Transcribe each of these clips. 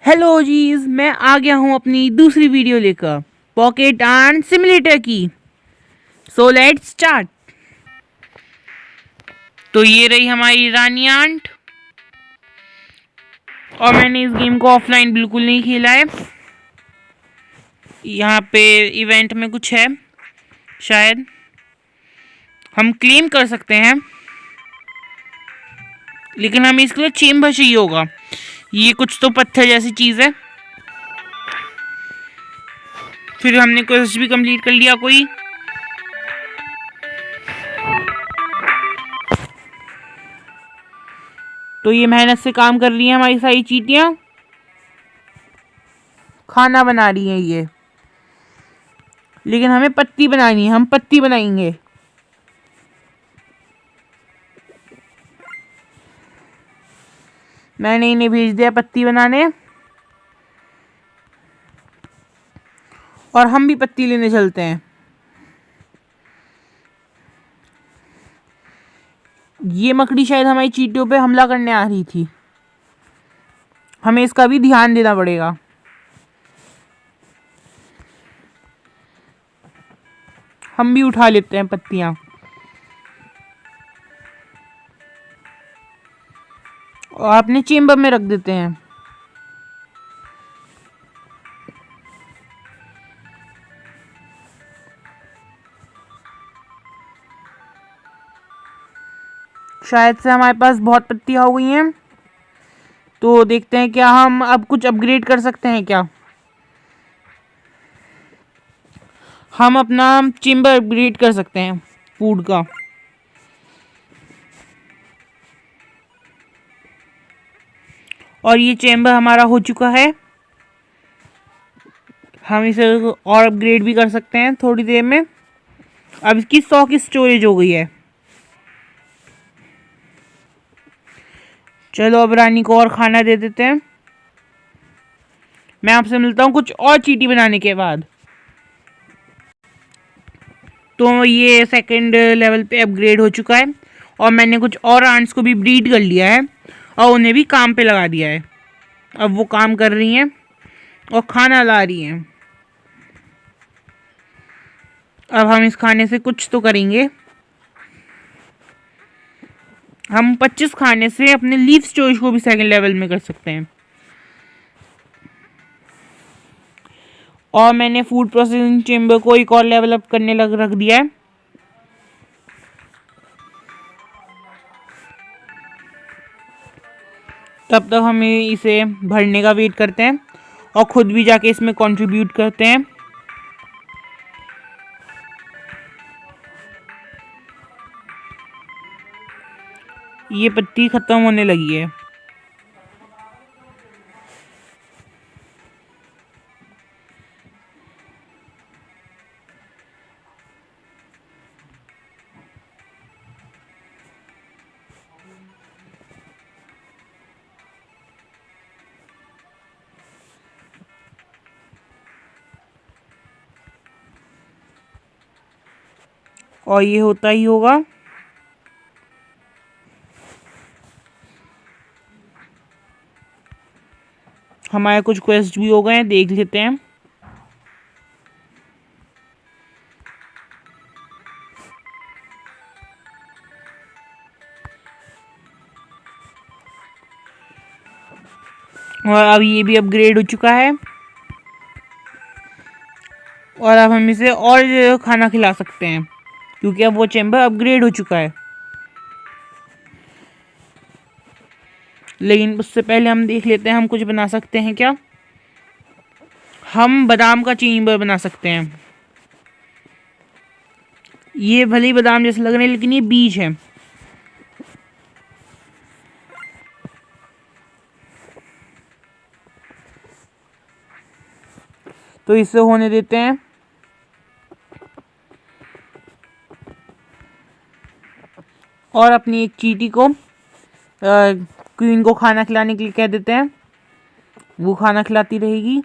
Hello जीज, मैं आ गया हूँ अपनी दूसरी वीडियो लेकर पॉकेट आंट सिमुलेटर की। So let's start. तो ये रही हमारी रानी आंट, और मैंने इस गेम को ऑफलाइन बिल्कुल नहीं खेला है। यहाँ पे इवेंट में कुछ है, शायद हम क्लेम कर सकते हैं, लेकिन हमें इसके लिए चेम्बर चाहिए होगा। ये कुछ तो पत्थर जैसी चीज़ है। फिर हमने क्वेस्ट भी कंप्लीट कर लिया कोई। तो ये मेहनत से काम कर रही हैं हमारी सारी चींटियां, खाना बना रही हैं ये। लेकिन हमें पत्ती बनानी है, हम पत्ती बनाएंगे। मैंने इन्हें भेज दिया पत्ती बनाने, और हम भी पत्ती लेने चलते हैं। ये मकड़ी शायद हमारी चींटियों पे हमला करने आ रही थी, हमें इसका भी ध्यान देना पड़ेगा। हम भी उठा लेते हैं पत्तियां और अपने चेम्बर में रख देते हैं। शायद से हमारे पास बहुत पत्तियां हो गई हैं, तो देखते हैं क्या हम अब कुछ अपग्रेड कर सकते हैं क्या। हम अपना चेम्बर अपग्रेड कर सकते हैं फूड का। और ये चेम्बर हमारा हो चुका है। हम इसे और अपग्रेड भी कर सकते हैं थोड़ी देर में। अब इसकी 100 की स्टोरेज हो गई है। चलो अब रानी को और खाना दे देते हैं। मैं आपसे मिलता हूँ कुछ और चीटी बनाने के बाद। तो ये सेकंड लेवल पे अपग्रेड हो चुका है, और मैंने कुछ और आंट्स को भी ब्रीड कर लिया है और उन्हें भी काम पे लगा दिया है। अब वो काम कर रही हैं और खाना ला रही हैं। अब हम इस खाने से कुछ तो करेंगे। हम 25 खाने से अपने लीफ स्टोरेज को भी सेकंड लेवल में कर सकते हैं। और मैंने फूड प्रोसेसिंग चेम्बर को एक और लेवल अप करने रख दिया है। तब तक हमें इसे भरने का वेट करते हैं और खुद भी जाके इसमें कंट्रीब्यूट करते हैं। ये पत्ती खत्म होने लगी है। और ये होता ही होगा। हमारे कुछ क्वेस्ट भी हो गए हैं, देख लेते हैं। और अब ये भी अपग्रेड हो चुका है, और अब हम इसे और खाना खिला सकते हैं क्योंकि अब वो चेम्बर अपग्रेड हो चुका है। लेकिन उससे पहले हम देख लेते हैं हम कुछ बना सकते हैं क्या। हम बादाम का चेम्बर बना सकते हैं। ये भले ही बादाम जैसे लग रहे हैं, लेकिन ये बीज है। तो इसे होने देते हैं। और अपनी एक चींटी को क्वीन को खाना खिलाने के लिए कह देते हैं, वो खाना खिलाती रहेगी।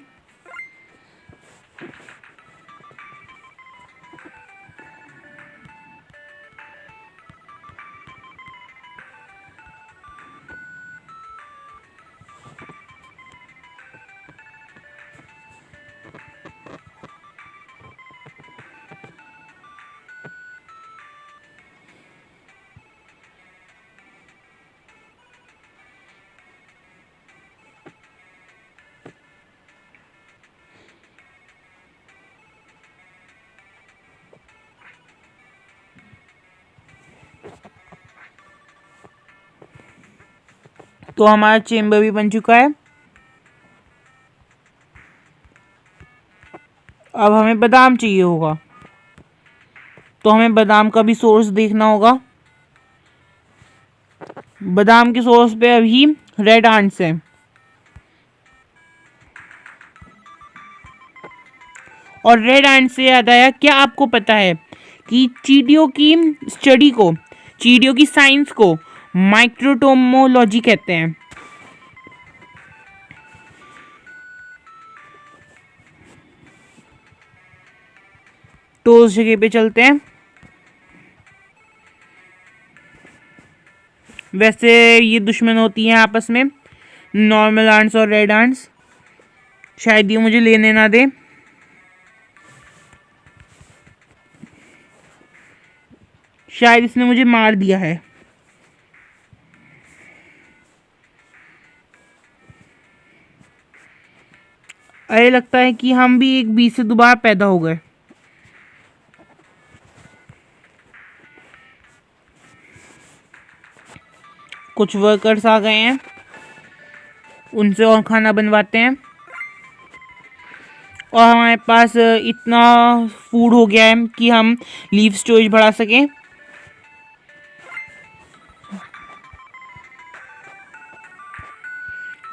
तो हमारा चेम्बर भी बन चुका है। अब हमें बादाम चाहिए होगा, तो हमें बादाम का भी सोर्स देखना होगा। बादाम के सोर्स पे अभी रेड आंट्स है। और रेड आंट से याद आया, क्या आपको पता है कि चींटियों की स्टडी को, चींटियों की साइंस को माइक्रोटोमोलॉजी कहते हैं। तो उस जगह पे चलते हैं। वैसे ये दुश्मन होती हैं आपस में, नॉर्मल आंट्स और रेड आंट्स। शायद ये मुझे लेने ना दे। शायद इसने मुझे मार दिया है। अरे लगता है कि हम भी एक बीज से दोबारा पैदा हो गए। कुछ वर्कर्स आ गए हैं, उनसे और खाना बनवाते हैं। और हमारे पास इतना फूड हो गया है कि हम लीफ स्टोरेज बढ़ा सकें।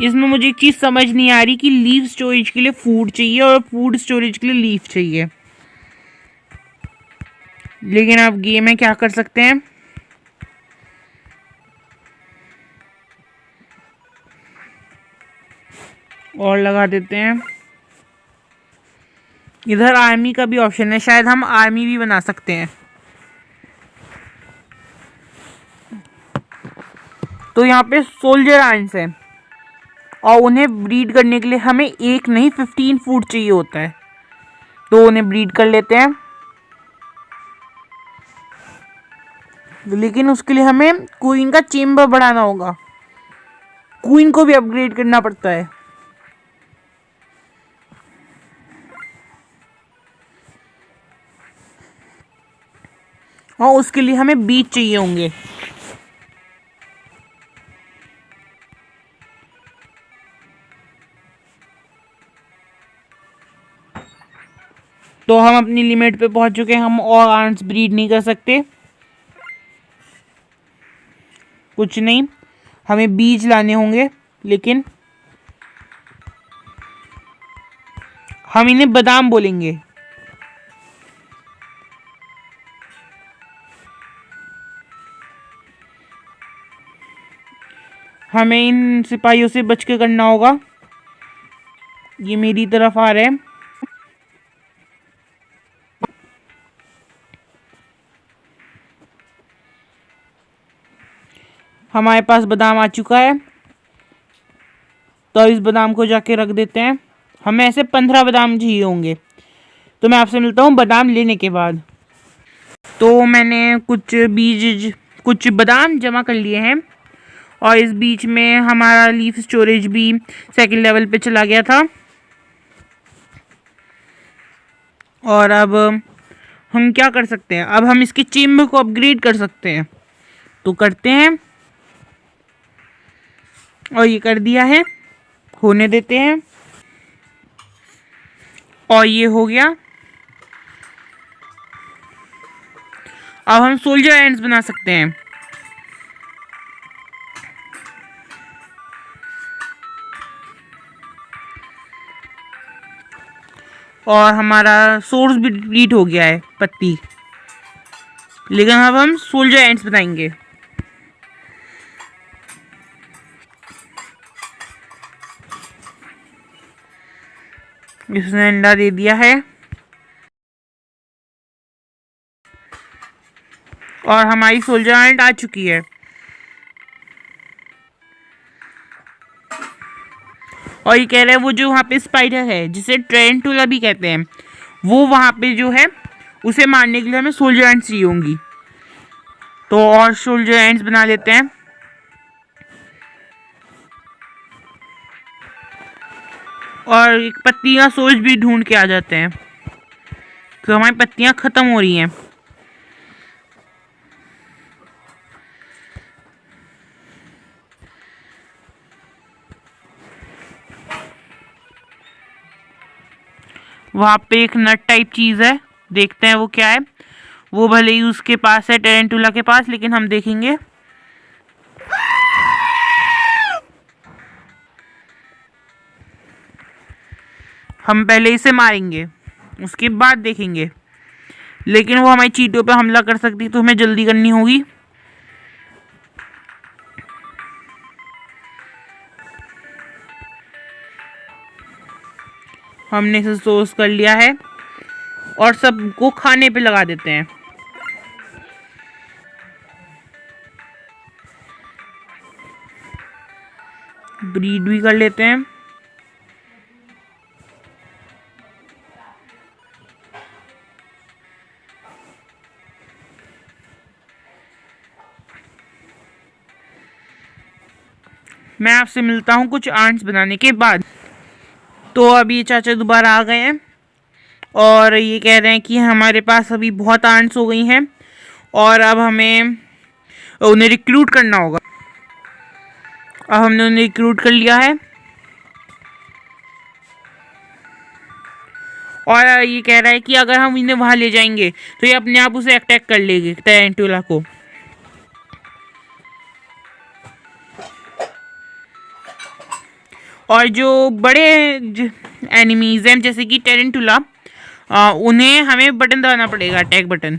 इसमें मुझे एक चीज़ समझ नहीं आ रही कि लीफ स्टोरेज के लिए फूड चाहिए और फूड स्टोरेज के लिए लीफ चाहिए, लेकिन अब गेम है, क्या कर सकते हैं। और लगा देते हैं। इधर आर्मी का भी ऑप्शन है, शायद हम आर्मी भी बना सकते हैं। तो यहाँ पे सोल्जर आंट्स हैं और उन्हें ब्रीड करने के लिए हमें एक नहीं 15 फूड चाहिए होता है। तो उन्हें ब्रीड कर लेते हैं, लेकिन उसके लिए हमें क्वीन का चेम्बर बढ़ाना होगा। क्वीन को भी अपग्रेड करना पड़ता है। और उसके लिए हमें बीज चाहिए होंगे। तो हम अपनी लिमिट पे पहुंच चुके हैं, हम और आंट्स ब्रीड नहीं कर सकते। कुछ नहीं, हमें बीज लाने होंगे, लेकिन हम इन्हें बादाम बोलेंगे। हमें इन सिपाहियों से बच के करना होगा। ये मेरी तरफ आ रहे हैं। हमारे पास बादाम आ चुका है, तो इस बादाम को जाके रख देते हैं। हमें ऐसे 15 बादाम चाहिए होंगे। तो मैं आपसे मिलता हूँ बादाम लेने के बाद। तो मैंने कुछ बादाम जमा कर लिए हैं, और इस बीच में हमारा लीफ स्टोरेज भी सेकंड लेवल पे चला गया था। और अब हम क्या कर सकते हैं, अब हम इसके चेम्बर को अपग्रेड कर सकते हैं। तो करते हैं, और ये कर दिया है, होने देते हैं। और ये हो गया। अब हम सोल्जर एंड्स बना सकते हैं। और हमारा सोर्स भी डिलीट हो गया है, पत्ती। लेकिन अब हम सोल्जर एंड्स बनाएंगे। इसने अंडा दे दिया है, और हमारी सोल्जर एंड आ चुकी है। और ये कह रहे हैं वो जो वहाँ पे स्पाइडर है, जिसे ट्रेंटुला भी कहते हैं, वो वहाँ पे जो है उसे मारने के लिए हमें सोल्जर एंड्स चाहिए होंगी। तो और सोल्जर एंड्स बना लेते हैं। और एक पत्तियाँ सोच भी ढूंढ के आ जाते हैं, तो हमारी पत्तियाँ ख़त्म हो रही हैं। वहाँ पे एक नट टाइप चीज़ है, देखते हैं वो क्या है। वो भले ही उसके पास है, टेरेंटुला के पास, लेकिन हम देखेंगे। हम पहले इसे मारेंगे, उसके बाद देखेंगे। लेकिन वो हमारी चींटियों पे हमला कर सकती है, तो हमें जल्दी करनी होगी। हमने इसे सोर्स कर लिया है और सबको खाने पे लगा देते हैं। ब्रीड भी कर लेते हैं। मैं आपसे मिलता हूँ कुछ आंट्स बनाने के बाद। तो अभी चाचा दोबारा आ गए हैं और ये कह रहे हैं कि हमारे पास अभी बहुत आंट्स हो गई हैं और अब हमें उन्हें रिक्रूट करना होगा। अब हमने उन्हें रिक्रूट कर लिया है और ये कह रहा है कि अगर हम इन्हें वहाँ ले जाएंगे तो ये अपने आप उसे अटैक कर लेंगे, टेरेंटुला को। और जो बड़े एनिमीज हैं जैसे कि टेरेंटुला, उन्हें हमें बटन दबाना पड़ेगा, अटैक बटन।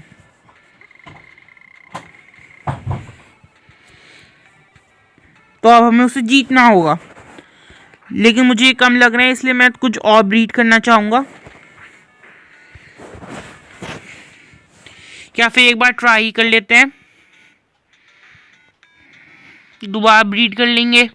तो अब हमें उसे जीतना होगा, लेकिन मुझे ये कम लग रहा है, इसलिए मैं कुछ और ब्रीड करना चाहूँगा। क्या फिर एक बार ट्राई ही कर लेते हैं, दोबारा ब्रीड कर लेंगे।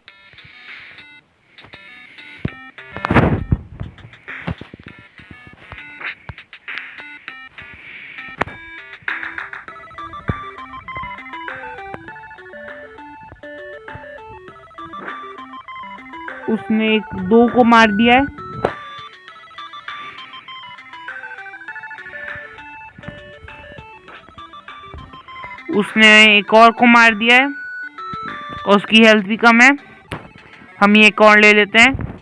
उसने एक दो को मार दिया है। उसने एक और को मार दिया है और उसकी हेल्थ भी कम है। हम ये एक और ले लेते हैं।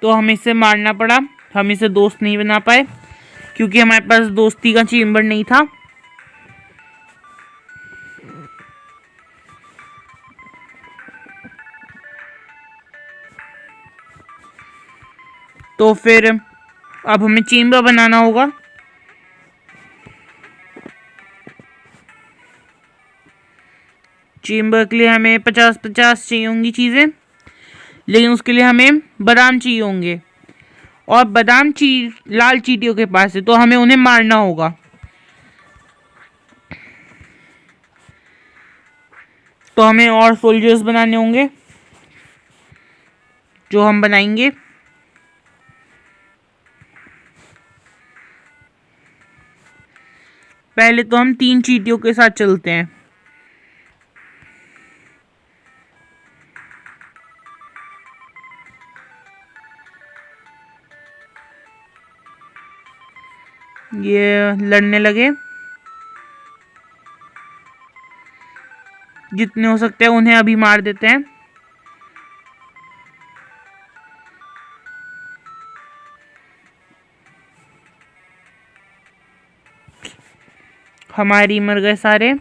तो हमें इसे मारना पड़ा, हम इसे दोस्त नहीं बना पाए क्योंकि हमारे पास दोस्ती का चेम्बर नहीं था। तो फिर अब हमें चेम्बर बनाना होगा। चेम्बर के लिए हमें 50-50 चाहिए होंगी चीज़ें, लेकिन उसके लिए हमें बादाम चाहिए होंगे और बादाम लाल चींटियों के पास है, तो हमें उन्हें मारना होगा। तो हमें और सोल्जर्स बनाने होंगे जो हम बनाएंगे। पहले तो हम 3 चींटियों के साथ चलते हैं। ये लड़ने लगे, जितने हो सकते हैं उन्हें अभी मार देते हैं। हमारी मर गए सारे,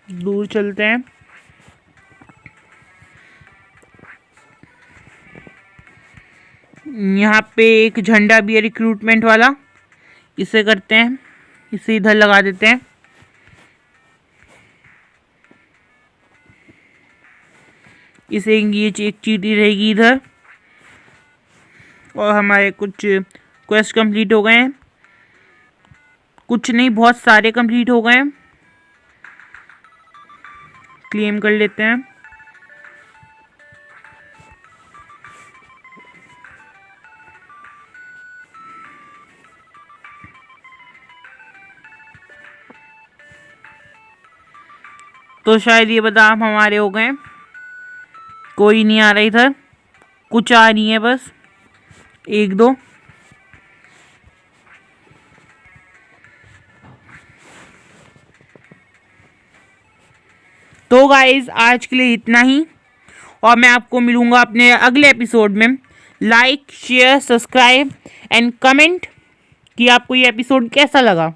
दूर चलते हैं। यहाँ पे एक झंडा भी है रिक्रूटमेंट वाला, इसे करते हैं, इसे इधर लगा देते हैं। इसे ये एक चींटी रहेगी इधर। और हमारे कुछ क्वेस्ट कंप्लीट हो गए हैं, कुछ नहीं बहुत सारे कंप्लीट हो गए हैं। क्लेम कर लेते हैं। तो शायद ये बादाम हमारे हो गए। कोई नहीं आ रहा इधर, कुछ आ रही है बस, एक दो। तो गाइज आज के लिए इतना ही, और मैं आपको मिलूंगा अपने अगले एपिसोड में। Like share subscribe and comment कि आपको ये एपिसोड कैसा लगा।